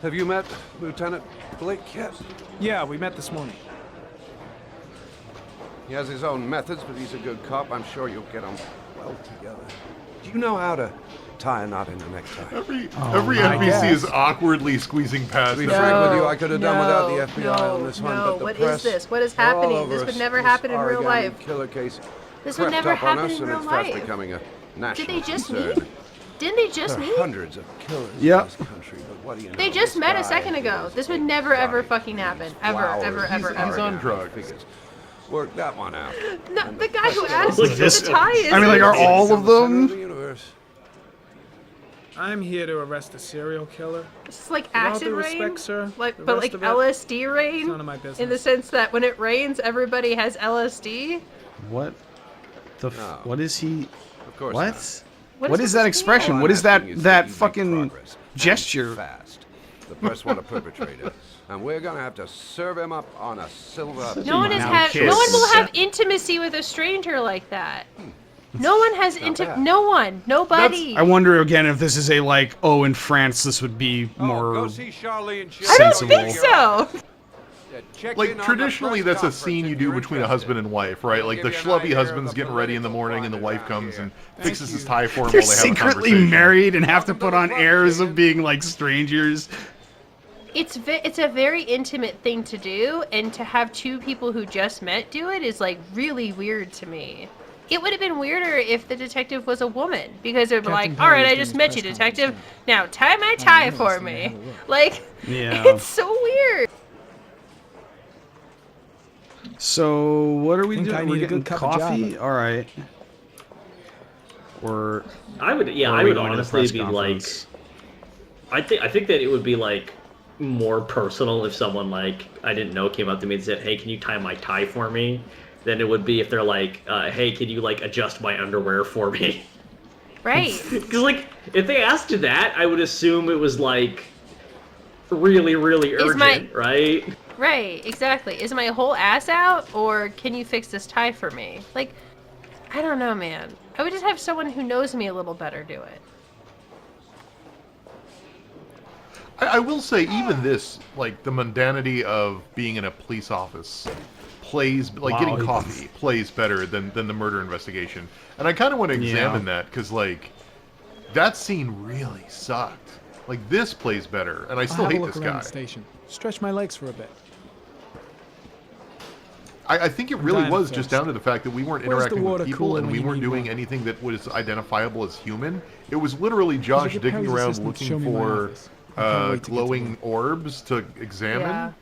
Have you met Lieutenant Blake yet? Yeah, we met this morning. He has his own methods, but he's a good cop. I'm sure you'll get on well together. Do you know how to tie a knot in a necktie? Every NPC is awkwardly squeezing past. To be frank with you, I could have done without the FBI on this one, but the what press, is this? What is they're all happening? over This us. would never happen in real origami life. Killer case This would never crept up on happen us, in and real it's fast life. becoming a national Did they just concern. meet? Didn't they just There are meet? hundreds of killers in Yep. this country, but what do you know? They just This met a guy second ago. is This would a never ever guy. fucking happen. He's Ever, flowers. ever, He's ever, ever. on drugs. Figures. Work that one out. No, the guy who asked Look, for this- the tie is. I mean, like, are all of The center them? the universe. I'm here to arrest a serial killer. It's like all acid due rain, respect, sir, like the but rest like of it, LSD It's rain, none of my business. in the sense that when it rains, everybody has LSD. What? No. What is he? Of course What? not. What does is that this expression? All What I'm is that asking is that you make fucking progress, and gesture? fast. The press want a perpetrator, and we're gonna have to serve him up on a silver. No one has Now had. kiss. No one will have intimacy with a stranger like that. No one has bad. No one. Nobody. I wonder again if this is a like, oh, in France this would be Oh, more. go see Charlie and I don't sensible. think so. Like, traditionally, that's a scene you do between a husband and wife, right? Like, the schlubby husband's getting ready in the morning, and the wife comes and fixes his tie for him They're while they have a secretly conversation. married and have to put on airs of being like strangers. It's a very intimate thing to do, and to have two people who just met do it is like really weird to me. It would have been weirder if the detective was a woman, because it would be like, all right, I just met you, detective. Now tie my tie for me. Like, Yeah. it's so weird. So what are we Think I doing? need We're a getting good cup of coffee. Java. All right. Or I would, yeah, or are I we would going to the honestly press be conference? like, I think that it would be like more personal if someone like I didn't know came up to me and said, "Hey, can you tie my tie for me?" Than it would be if they're like, "Hey, can you like adjust my underwear for me?" Right. Because like if they asked you that, I would assume it was like really, really Is urgent, my- right? Right, exactly. Is my whole ass out, or can you fix this tie for me? Like, I don't know, man. I would just have someone who knows me a little better do it. I will say, even this, like, the mundanity of being in a police office plays, like, Wow, getting he- coffee plays better than the murder investigation. And I kind of want to examine that, because, like, that scene really sucked. Like, this plays better, and I I'll still have a hate look this around guy. the station. Stretch my legs for a bit. I think it really dying was of just thirst. down to the fact that we weren't Where's the interacting water with people, cooler and when we you weren't need doing one? anything that was identifiable as human. It was literally Josh get digging Perry's around assistant to show looking me my for office. I can't wait to get to glowing work. orbs to examine. Yeah.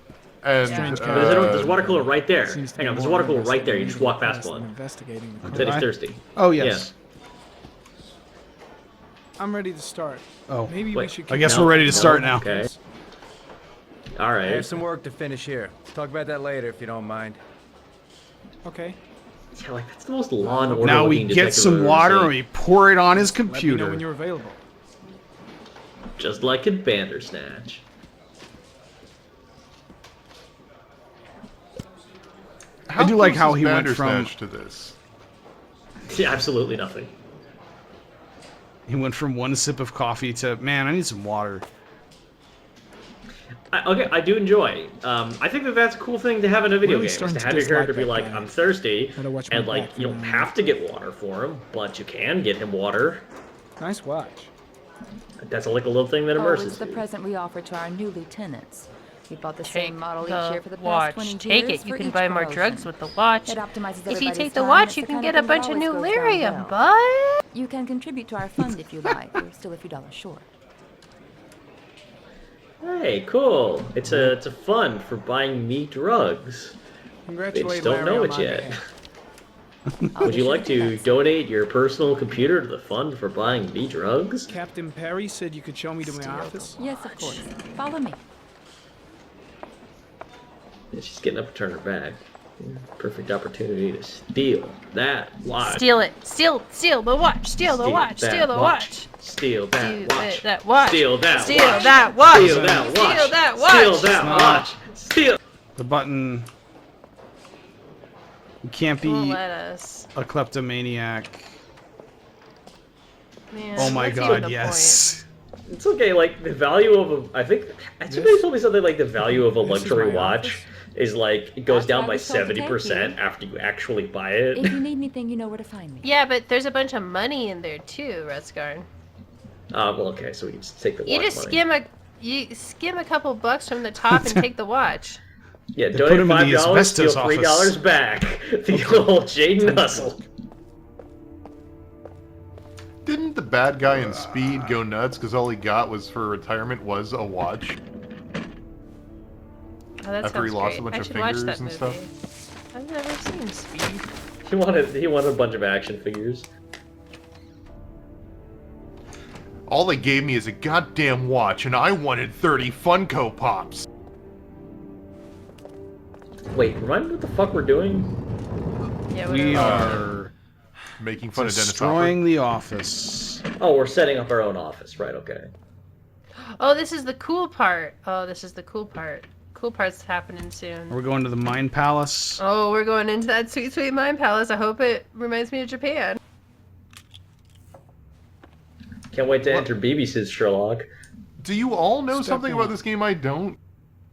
And Strange There's a water cooler right there. Seems to Hang be on, there's a more water cooler interested right there. You in just walk reading past than one. Investigating the Said he's crime. thirsty. Oh yes. I'm ready to start. Oh. Maybe we Wait, should. I guess No, we're ready to no, start now. Okay. All I right. have some work to finish here. Talk about that later if you don't mind. Okay. Yeah, like that's the most law and order. Now we looking get detective I've some ever water seen. and we pour it on his Let me know computer. when you're available. Just like in Bandersnatch. How I do like close how is he went from- Bandersnatch to this. Yeah, absolutely nothing. He went from one sip of coffee to, man, I need some water. Okay, I do enjoy. I think that that's a cool thing to have in a video Really game. Is starting to to have your dislike character be that like, guy. "I'm thirsty," Gotta watch my and like back you from don't now have on. to get water for him, but you can get him water. Nice watch. That's like a little thing that Oh, immerses it's the you. present we offer to our new lieutenants. We bought the Take same model each year for the past watch. 20 Take years it. You for can each buy more promotion. drugs with the watch. It optimizes If you everybody's take the time. watch, It's you the can kind get of a thing bunch that of new always goes down lyrium, well. but You can contribute to our fund if you like. You're still a few dollars short. Hey, cool. It's a fund for buying me drugs. They Congratulations. just don't know it yet. Would you like to donate your personal computer to the fund for buying me drugs? Captain Perry said you could show me to my office. Yes, of course. Follow me. Yeah, she's getting up to turn her back. Perfect opportunity to steal that watch. steal it. Steal the watch. Steal the watch. that Steal the watch. Steal that watch. That watch. Steal that Steal watch. that watch. Steal that watch. Steal that watch. Steal that watch. Steal. The button. You can't Won't be let us. a kleptomaniac. Man, Oh my what's even god, the yes. It's okay. Like the value of I think somebody told me something like the value of a luxury watch is like it goes down by 70% after you actually buy it. If you need anything, you know where to find me. Yeah, but there's a bunch of money in there too, Rescar. Well, okay, so we can just take the watch You just money. skim a couple bucks from the top and take the watch. Yeah, put donate him in the $5, steal asbestos $3 office. back. The old Jaden hustle. Didn't the bad guy in Speed go nuts because all he got was for retirement was a watch? Oh, that After he sounds lost a great. bunch I of should watch fingers that and movie. stuff. I've never seen Speed. He wanted a bunch of action figures. All they gave me is a goddamn watch, and I wanted 30 Funko Pops. Wait, remind me what the fuck we're doing? Yeah, We whatever. are Making fun of Dennis destroying the office. Oh, we're setting up our own office, right? Okay. Oh, this is the cool part. Oh, this is the cool part. Cool part's happening soon. We're going to the Mine Palace. Oh, we're going into that sweet, sweet Mine Palace. I hope it reminds me of Japan. Can't wait to enter BBC's Sherlock. Do you all know Step something one. about this game I don't?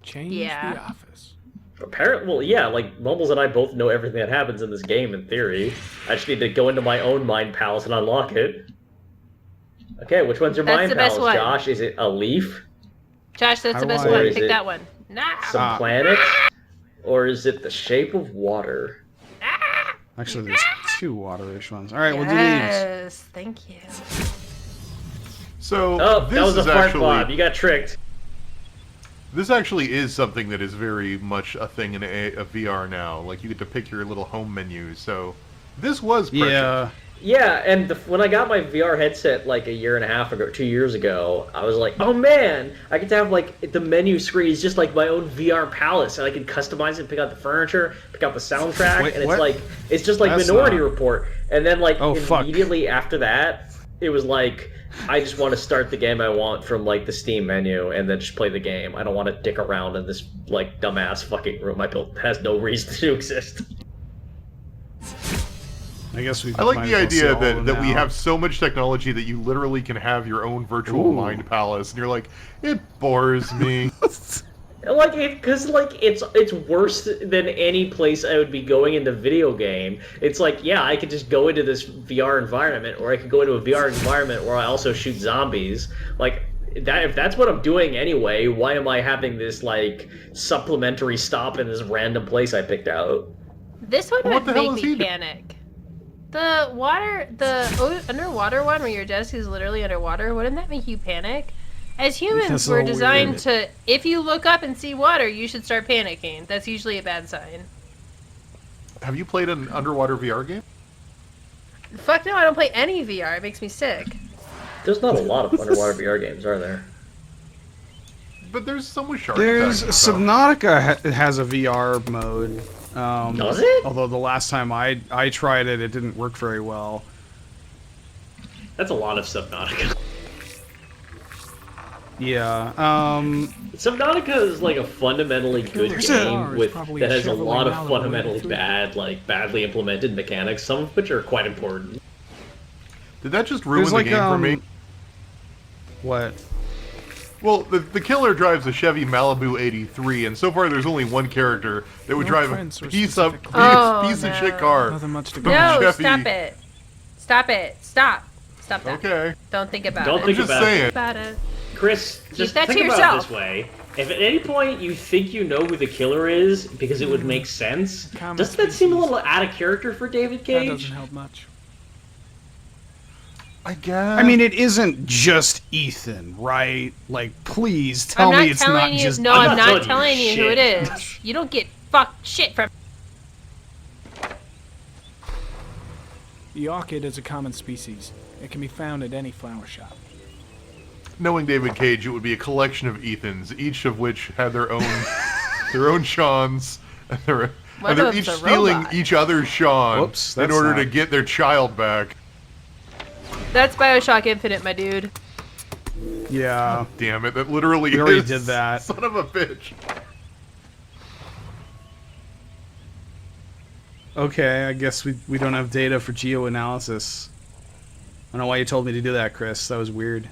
Change Yeah. the office. Apparently, well, yeah, like Mumbles and I both know everything that happens in this game in theory. I just need to go into my own Mind Palace and unlock it. Okay, which one's your That's Mind the best Palace, one. Josh? Is it a leaf, Josh, that's How the best do I- one. Or is Pick it- that one. Nah. some planet, or is it the shape of water? Actually, there's two waterish ones. All right, we'll do these. Yes, thank you. So Oh, this that was a is fart actually Bob. You got tricked. this actually is something that is very much a thing in a VR now. Like you get to pick your little home menu. So this was prescient. Yeah. Yeah, and when I got my VR headset like a year and a half ago, 2 years ago, I was like, oh man, I get to have like the menu screen is just like my own VR palace, and I can customize it, pick out the furniture, pick out the soundtrack, Wait, and what? it's just like That's Minority not- Report. And then like Oh, fuck. immediately after that, it was like, I just want to start the game I want from like the Steam menu and then just play the game. I don't want to dick around in this like dumbass fucking room I built that has no reason to exist. I guess we. I like might the as well see idea all of them that we now. have so much technology that you literally can have your own virtual Ooh. mind palace, and you're like, it bores me. Like, because like it's worse than any place I would be going in the video game. It's like, yeah, I could just go into this VR environment, or I could go into a VR environment where I also shoot zombies. Like that, if that's what I'm doing anyway, why am I having this like supplementary stop in this random place I picked out? This one Well, what would the hell make is me he do- panic. The underwater one where your desk is literally underwater, wouldn't that make you panic? As humans, That's we're so designed weird. to, if you look up and see water, you should start panicking. That's usually a bad sign. Have you played an underwater VR game? Fuck no, I don't play any VR. It makes me sick. There's not a lot of underwater VR games, are there? But there's some with shark There's attacks and stuff. Subnautica has a VR mode. Does it? Although the last time I tried it, it didn't work very well. That's a lot of Subnautica. Yeah. Subnautica is like a fundamentally good There's game a- with probably that has a shoveling lot of out of the way fundamentally through. bad, like badly implemented mechanics, some of which are quite important. Did that just ruin There's the like game for me? What? Well, the killer drives a Chevy Malibu 83, and so far there's only one character that would No drive a prints or piece specific of colors. Oh, shit no. car. Nothing much to from go No, Chevy. stop it. Stop it. Stop. Stop that. Okay, Don't think about Don't it. think I'm just about it. saying. about it. Chris, just that to think about yourself. it this way. If at any point you think you know who the killer is because it would make sense, Common doesn't that seem a species. little out of character for David That Cage? doesn't help much. I guess. I mean, it isn't just Ethan, right? Like, please tell I'm not me it's telling not you. just. No, I'm I'm not not telling telling you you who it shit. is. You don't get fucked shit from. The orchid is a common species. It can be found at any flower shop. knowing David Cage, it would be a collection of Ethans, each of which had their own their own Seans, and they're, One and they're of each them's a stealing robot. each other's Sean Whoops, in that's order not- to get their child back. That's Bioshock Infinite, my dude. Yeah. Damn it, that literally We already is. did that. Son of a bitch. Okay, I guess we don't have data for geoanalysis. I don't know why you told me to do that, Chris. That was weird.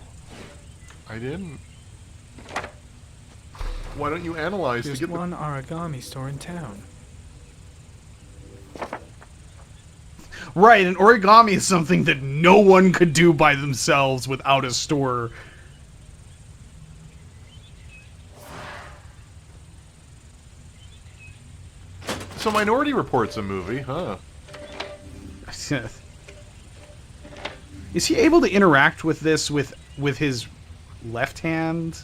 I didn't. Why don't you analyze There's to get one origami store in town. Right, and origami is something that no one could do by themselves without a store. So Minority Report's a movie, huh? Is he able to interact with this with his left hand?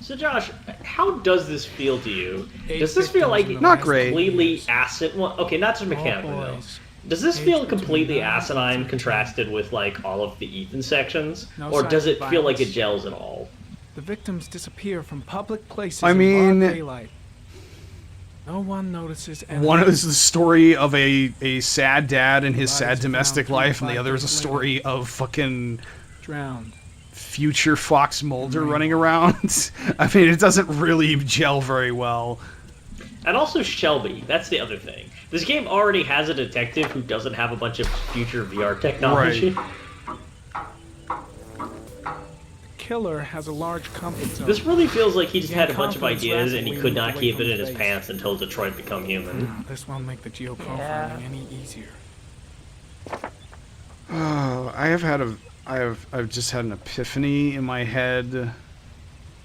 So Josh, how does this feel to you? Eight Does this feel like victims in the Not last great. completely years. acid? Well, okay, not just All mechanically though. boys. Does this Aged feel between completely 9 and asinine 13. contrasted with like all of the Ethan sections, No or signs does of it feel like it violence. gels at all? The victims disappear from public places I in mean- broad daylight. No one notices anything. One is the story of a sad dad and his Bodies sad are domestic found life, and the 25 other is a days story of fucking drowned. future Fox Mulder running around. I mean, it doesn't really gel very well. And also Shelby, that's the other thing. This game already has a detective who doesn't have a bunch of future VR technology. Killer has a large comfort zone. This really feels like he just Yeah, had a bunch of confidence ideas and he rapidly could not moved keep away it in from his the pants until Detroit become human. This won't make the geoprofiling Yeah. any easier. Oh, I've just had an epiphany in my head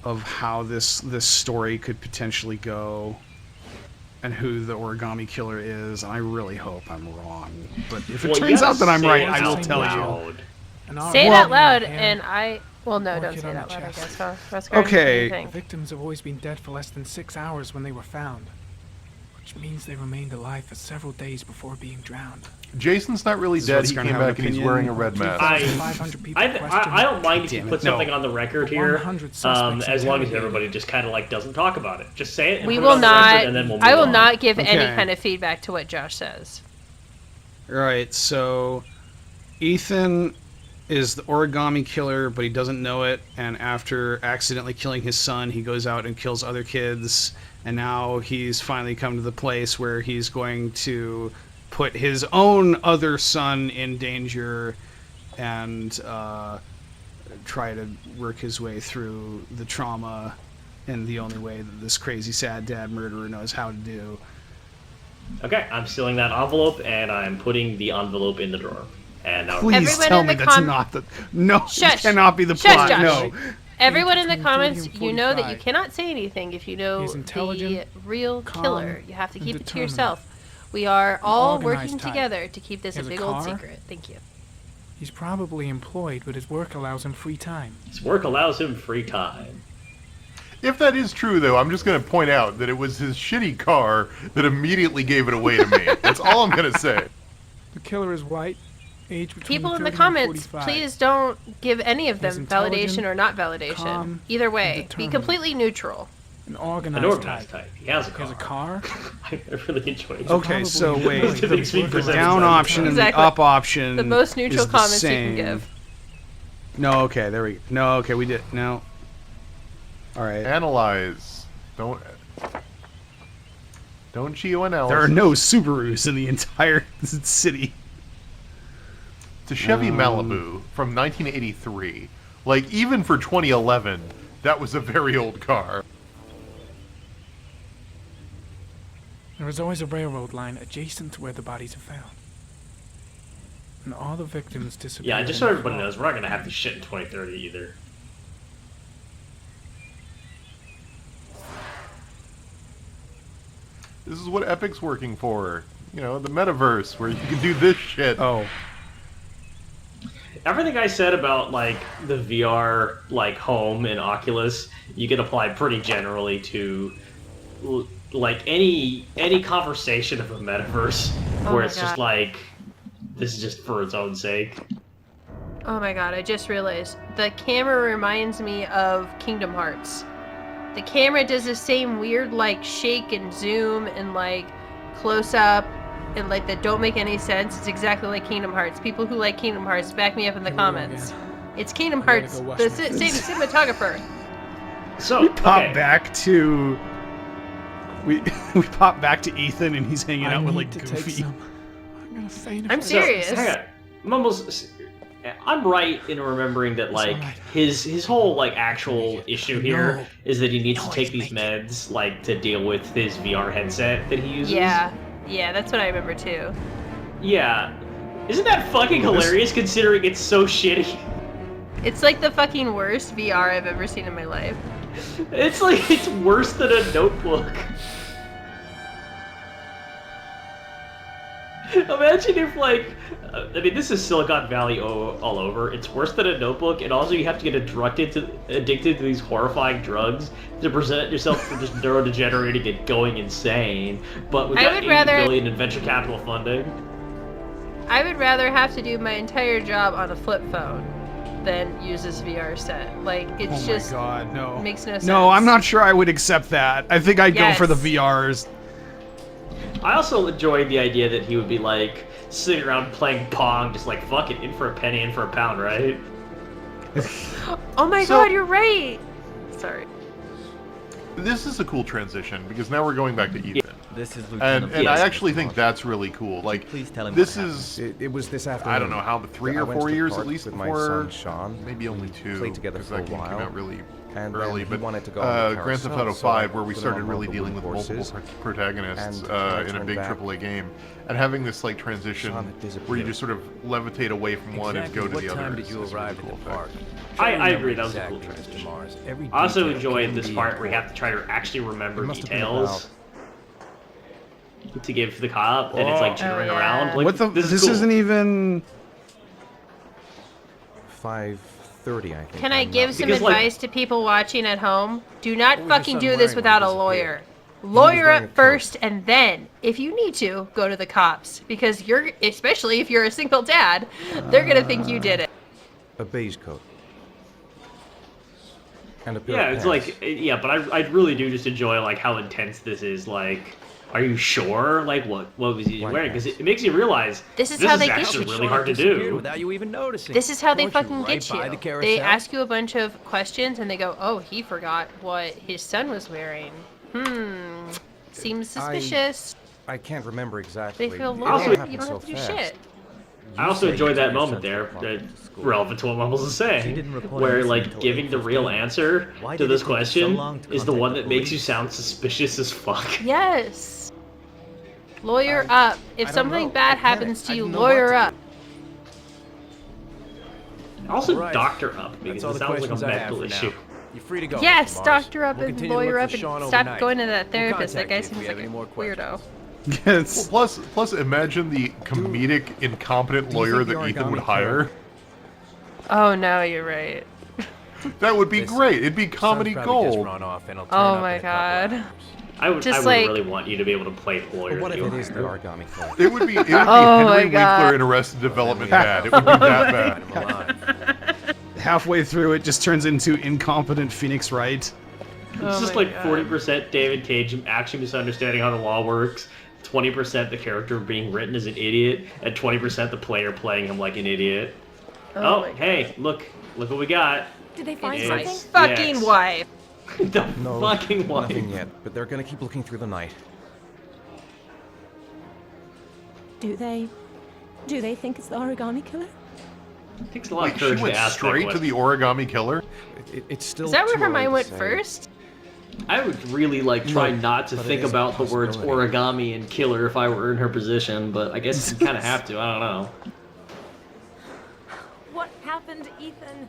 of how this story could potentially go and who the origami killer is, and I really hope I'm wrong. But if it Well, you turns gotta out that I'm say right, it I will out tell you. loud. Say it out loud, and and I. Well, no, don't Orchid say it on out the loud. I chest. guess. Huh? Roscoe, what do Okay. you The think? victims have always been dead for less than 6 hours when they were found, which means they remained alive for several days before being drowned. Jason's not really This is dead. what's He gonna came have an back and he's opinion. wearing a red mask. 2,500 people questioned. I don't mind if you Damn it, put something no. on the record here, 100 suspects as long as interrogated. everybody just kind of like doesn't talk about it. Just say it. And We put it will on the record, not. and then we'll move I will on. not give any Okay. kind of feedback to what Josh says. Right, so Ethan is the origami killer, but he doesn't know it, and after accidentally killing his son, he goes out and kills other kids, and now he's finally come to the place where he's going to put his own other son in danger and try to work his way through the trauma in the only way that this crazy sad dad murderer knows how to do. Okay, I'm sealing that envelope, and I'm putting the envelope in the drawer. And now Please Everyone tell in me the that's com- not the... No, Shush. it cannot be the Shush, plot, Josh. no. Everyone in the between 30 comments, and you know that you 45. cannot say anything if you know He's intelligent, the real calm, killer. You have to and keep it to determined. yourself. We are all organized working type. together to keep this He a has a big old car. secret. Thank you. He's probably employed, but his work allows him free time. his work allows him free time. If that is true, though, I'm just going to point out that it was his shitty car that immediately gave it away to me. That's all I'm going to say. The killer is white, aged between People in 30 the and comments, 45. please don't give any of He's them validation intelligent, or not validation. calm, Either and way, be determined. completely neutral. An An organized, organized type. type. He has a He has a car. car. I really enjoy it. Okay, so Probably wait. It makes me The present down side. option and Exactly. the up option The most neutral is the comments you can same. give. No, okay, there we go. No, okay, we did. No. All right. Analyze. Don't geoanalyze. There are no Subarus in the entire city. It's a Chevy Malibu from 1983. Like, even for 2011, that was a very old car. There is always a railroad line adjacent to where the bodies are found. And all the victims disappear. Yeah, just in so the everybody fall. knows, we're not gonna have this shit in 2030 either. This is what Epic's working for. You know, the metaverse, where you can do this shit. Oh. Everything I said about like the VR like home in Oculus, you can apply pretty generally to like any conversation of a metaverse Oh where my it's just God. like this is just for its own sake. Oh my god, I just realized. The camera reminds me of Kingdom Hearts. The camera does the same weird, like, shake and zoom and, like, close up and, like, that don't make any sense. It's exactly like Kingdom Hearts. People who like Kingdom Hearts, back me up in the Here we go comments. again. It's Kingdom I gotta Hearts, go wash the my same face. cinematographer. So We pop okay. back to... We pop back to Ethan and he's hanging I out with, need like, to take Goofy. some. I'm gonna faint. if I'm I- serious. Hang on. Mumbles, I'm right in remembering that like his whole like actual issue here is that he needs to take these meds like to deal with his VR headset that he uses. Yeah, that's what I remember too. Yeah. Isn't that fucking hilarious considering it's so shitty? It's like the fucking worst VR I've ever seen in my life. It's like, it's worse than a notebook. Imagine if, like, I mean, this is Silicon Valley all over. It's worse than a notebook, and also you have to get addicted to these horrifying drugs to present yourself for just neurodegenerating and going insane. But without $80 billion in venture capital funding. I would rather have to do my entire job on a flip phone than use this VR set. Like, it's just God, no. Makes no sense. No, I'm not sure I would accept that. I think I'd go for the VRs. I also enjoyed the idea that he would be like sitting around playing Pong, just like fuck it, in for a penny, in for a pound, right? Oh my god, you're right. Sorry. This is a cool transition because now we're going back to Ethan. This is And I actually think that's really cool. Like, Please tell him this what is, It was this afternoon. I don't know how, the 3 I or went 4 to the years at park least with my before, son, Sean. maybe only 2, played together because for a that game came while, out really and early, then he but wanted to go on the Grand Theft carousel, Auto so I 5, where we put started on really multiple dealing with multiple horses, protagonists and I in a turned big back. AAA game, and having this like transition Sean had where you disappeared. just sort of levitate away from one and go to the other. What time did is you a really arrive cool at the effect. park? I agree, that was a cool Exactly, Mr. transition. Mars. Every I also detail enjoyed can this be part where you have to try to actually remember details to give the cop, and it's like jittering yeah. around. Like, What the? This, This is cool. isn't even. 5:30, I think. Can I I'm give not- some Because, like- advice to people watching at home? Do not What was your fucking son do this wearing when without he a disappeared? lawyer. was Lawyer wearing a up coat. first, and then, if you need to, go to the cops. Because you're, especially if you're a single dad, they're gonna think you did it. A beige coat. And a pair Yeah, of it's pants. like, yeah, but I really do just enjoy like how intense this is. Like, are you sure? Like, what was he White wearing? Because pants. it makes you realize This is how they get actually you. really hard to do. Without you even noticing. This is how they Weren't you fucking right get by you. the carousel? They ask you a bunch of questions, and they go, "Oh, he forgot what his son was wearing. Seems suspicious." I can't remember exactly. They feel It loyal. all You happened don't so have to do fast. shit. I also say enjoyed you that took your moment son there, to the park to school. relevant to what Mumbles is He saying, didn't report where anything like until giving the real 8:15. answer Why to did this it take you so question long to is the one contact that the makes you police? sound suspicious as fuck. Yes. Lawyer up. If I don't something know. bad I happens panicked. to I you, didn't know what lawyer to up. Also, Right. doctor up because That's all it the sounds like a questions I have mental for issue. now. You're free to go. Yes, Mr. Mars. doctor up We'll and continue to lawyer look up for and Sean stop overnight. going to that We'll therapist. That contact guy you if seems we like have a any more weirdo. Yes. Plus, imagine the comedic, incompetent do you lawyer think the that Ethan origami would hire. Oh no, you're right. That would be This- great. It'd be comedy Son's probably just gold. run off and he'll turn Oh up my in a couple god. hours. I would Just really like- want you to be able to play the lawyer. But what that if you it is the hire. origami killer? It would be Oh Henry my God. Winkler in Arrested Development bad. It would be that bad. Find him alive. Halfway through, it just turns into incompetent Phoenix Wright. It's Oh just my like God. 40% David Cage actually misunderstanding how the law works, 20% the character being written as an idiot, and 20% the player playing him like an idiot. Oh, my hey, look what we got. Did they find It's My something? fucking yes. wife. The No, fucking wife. nothing yet. But they're gonna keep looking through the night. Do they think it's the origami killer? It takes a lot Wait, of she courage went to ask that straight to question. the origami killer? It's still. Is that where too early Hermione to went say. first? I would really like try No, not to but it think is a about the words possibility. origami and killer if I were in her position, but I guess you kind of have to. I don't know. What happened, Ethan?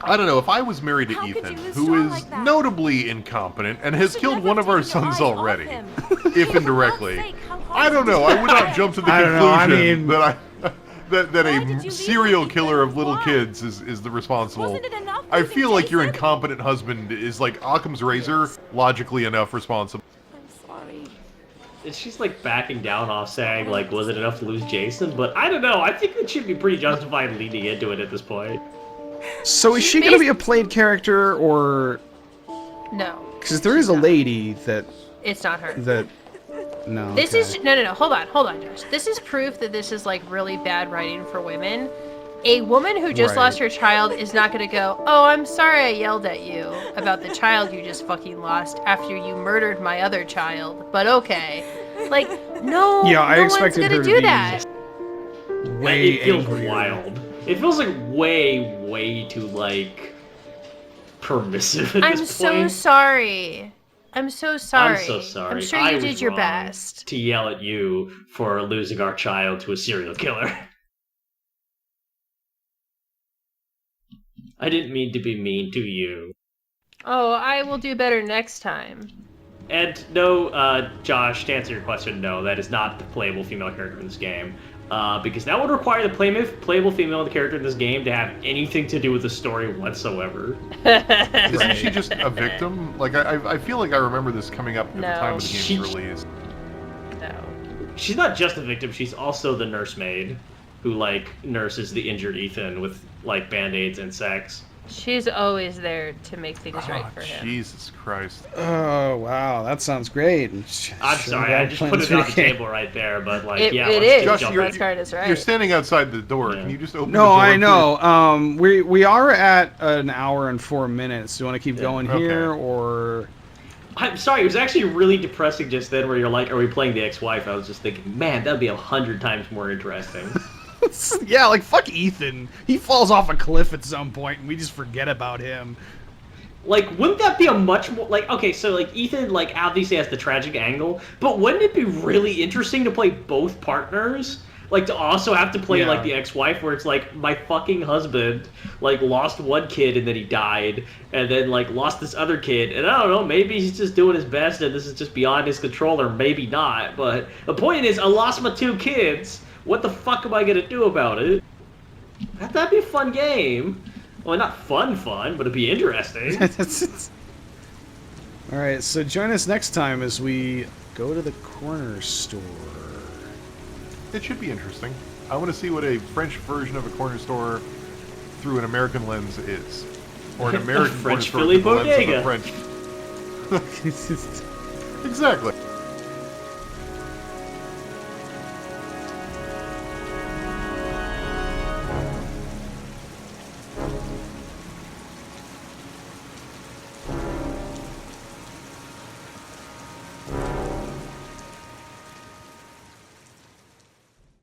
I don't know. If I was married to How could Ethan, you lose who Sean is like that? notably incompetent and has should killed never one of our take your sons eyes off already, him. if indirectly, For God's sake, how hard I don't did know. you I would not try? jump to the I don't know, I conclusion mean- that that Why did you a leave serial him, killer Ethan? of little Why? kids is the responsible. Wasn't it enough I losing feel like your Jason? incompetent husband is like Occam's razor, logically enough responsible. I'm sorry. And she's like backing down off saying like, was it enough to lose Jason? But I don't know. I think that should be pretty justified leading into it at this point. So is she gonna be a played character, or No, because there is a lady that it's not her. no. This okay. is no. Hold on, Josh. This is proof that this is like really bad writing for women. A woman who just Right. lost her child is not gonna go, "Oh, I'm sorry I yelled at you about the child you just fucking lost after you murdered my other child." But okay, like no, Yeah, I no one's expected gonna her to do be that. way It feels angrier. wild. It feels like way too like permissive at I'm this so point. sorry. I'm so sorry. I'm so sorry. I'm sure I you was did your wrong best. to yell at you for losing our child to a serial killer. I didn't mean to be mean to you. Oh, I will do better next time. And no, Josh, to answer your question, no, that is not the playable female character in this game. Because that would require the playable female character in this game to have anything to do with the story whatsoever. Isn't she just a victim? Like, I feel like I remember this coming up at the time of the game's release. No. She's not just a victim, she's also the nursemaid who, like, nurses the injured Ethan with, like, band-aids and sex. She's always there to make things right for him. Jesus Christ. Oh, wow, that sounds great. I'm sorry, I just put it on the table right there, but, like, It yeah. is. Josh, That card is right. You're standing outside the door. Can you just open the No, door? I please? know. We are at an hour and 4 minutes. Do you want to keep going here, or? I'm sorry, it was actually really depressing just then where you're like, are we playing the ex-wife? I was just thinking, man, that'd be 100 times more interesting. Yeah, like, fuck Ethan. He falls off a cliff at some point, and we just forget about him. Like, wouldn't that be a much more, like, okay, so, like, Ethan, like, obviously has the tragic angle, but wouldn't it be really interesting to play both partners? Like, to also have to play, like, the ex-wife, where it's like, my fucking husband, like, lost one kid and then he died, and then, like, lost this other kid, and I don't know, maybe he's just doing his best and this is just beyond his control, or maybe not, but the point is, I lost my 2 kids. What the fuck am I gonna do about it? That'd be a fun game. Well, not fun, but it'd be interesting. Alright, so join us next time as we go to the corner store. It should be interesting. I want to see what a French version of a corner store through an American lens is. Or an American French corner store Philly through the lens of bodega. a French. Exactly.